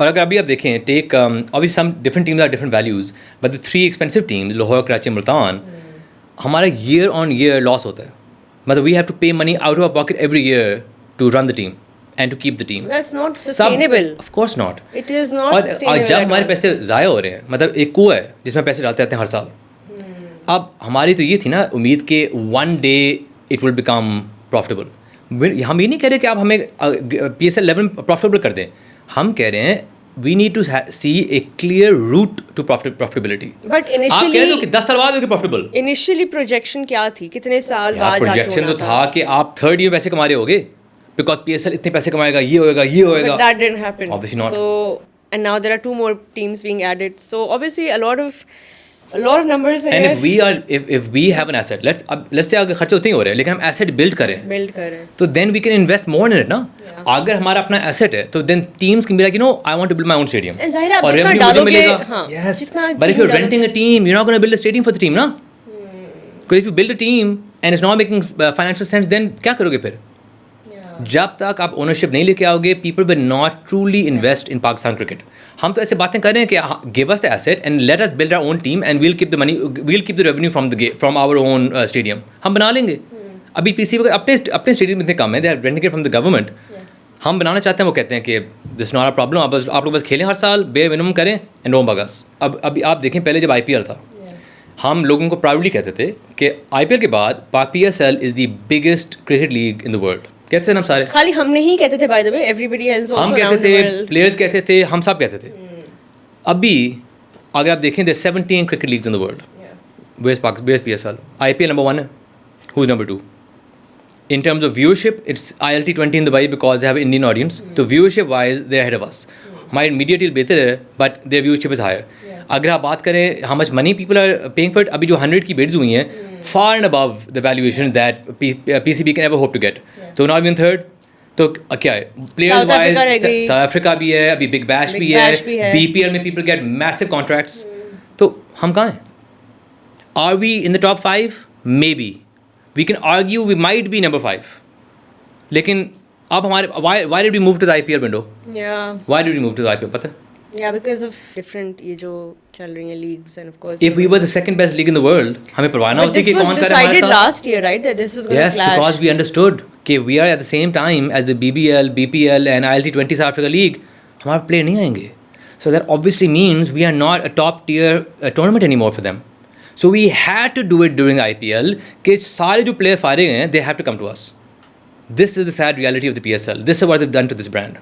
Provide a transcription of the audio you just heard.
और अगर अभी आप देखें take obviously some different teams are different values but the 3 expensive teams Lahore Karachi Multan हमारा ईयर ऑन ईयर लॉस होता है मतलब we have to pay money out of pocket every year to run the team and to keep the team That's not sustainable. Of course not It is not और sustainable जब at हमारे all. पैसे ज़ाया हो रहे हैं मतलब एक कुआं है जिसमें पैसे डालते रहते हैं हर साल अब हमारी तो ये थी ना उम्मीद कि one day it will become profitable हम ये नहीं कह रहे कि आप हमें PSL 11 प्रॉफिटेबल कर दें हम कह रहे हैं we need to see a clear route to profitability But आप कह initially, दो कि 10 साल बाद होगी प्रॉफिटेबल initially projection क्या थी? कितने साल बाद जाके प्रोजेक्शन होना तो था कि आप थर्ड ईयर पैसे कमा रहे होगे बिकॉज PSL इतने पैसे कमाएगा ये होएगा ये But होएगा that didn't happen. Obviously not. So, and now there are 2 more teams being added. So obviously a lot of numbers and here. If we are if we have an asset let's say अगर खर्चे उतने ही हो रहे हैं लेकिन हम asset build करें Build कर रहे हैं. तो then we can invest more in it ना अगर हमारा अपना एसेट है तो then teams can be like you know I want to build my own stadium And ज़ाहिर है आप और जितना revenue मुझे डालोगे, मिलेगा हाँ, यस जितना but if you team renting a team you are not gonna build a stadium for the team ना because if you build a team and it's not making financial sense then क्या करोगे फिर जब तक आप ownership नहीं लेके आओगे people will not truly invest in Pakistan cricket हम तो ऐसे बातें कर रहे हैं कि give us the asset and let us build our own team and we'll keep the money we'll keep the revenue from our own stadium हम बना लेंगे अभी पीसी अपने स्टेडियम इतने कम है they are renting it from the government हम बनाना चाहते हैं वो कहते हैं कि दिस नॉट अ प्रॉब्लम आप लोग बस खेलें हर साल बे मिनिमम करें एंड नो बगस अब अभी आप देखें पहले जब IPL था हम लोगों को प्राउडली कहते थे कि IPL के बाद PSL is the biggest cricket league in the world कहते थे ना हम सारे खाली हम नहीं कहते थे by the way, everybody else also हम around कहते the थे world. प्लेयर्स कहते थे हम सब कहते थे अभी अगर आप देखें they 17 cricket leagues in the world where's PSL IPL number 1 है who is number 2 in terms of viewership it's ILT20 in Dubai because they have Indian audience so viewership wise they're ahead of us हमारी media deal बेहतर है but their viewership is higher अगर आप बात करें how much money people are paying for it अभी जो 100 की bids हुई हैं far and above the valuation that PCB can ever hope to get तो not even third तो क्या है प्लेयर्स South Africa रह वाइज गई. साउथ अफ्रीका भी है अभी बिग बैश Big भी Bash भी है है. BPL में people get massive contracts तो हम कहाँ हैं are we in the top 5 maybe we can argue we might be number 5 लेकिन अब हमारे why did we move to the IPL window Yeah. why did we move to the IPL पता है Yeah, because of different ये जो चल रही हैं leagues and of course. if we were the second best league in the world हमें परवाह ना But होती this कि was कौन करे हमारे decided साथ last year, right? That this was going yes to clash. because we understood कि we are at the same time as the BBL BPL and ILT20 South Africa League हमारे player नहीं आएंगे so that obviously means we are not a top tier tournament anymore for them so we had to do it during IPL कि सारे जो player फारिग हैं they have to come to us this is the sad reality of the PSL this is what they've done to this brand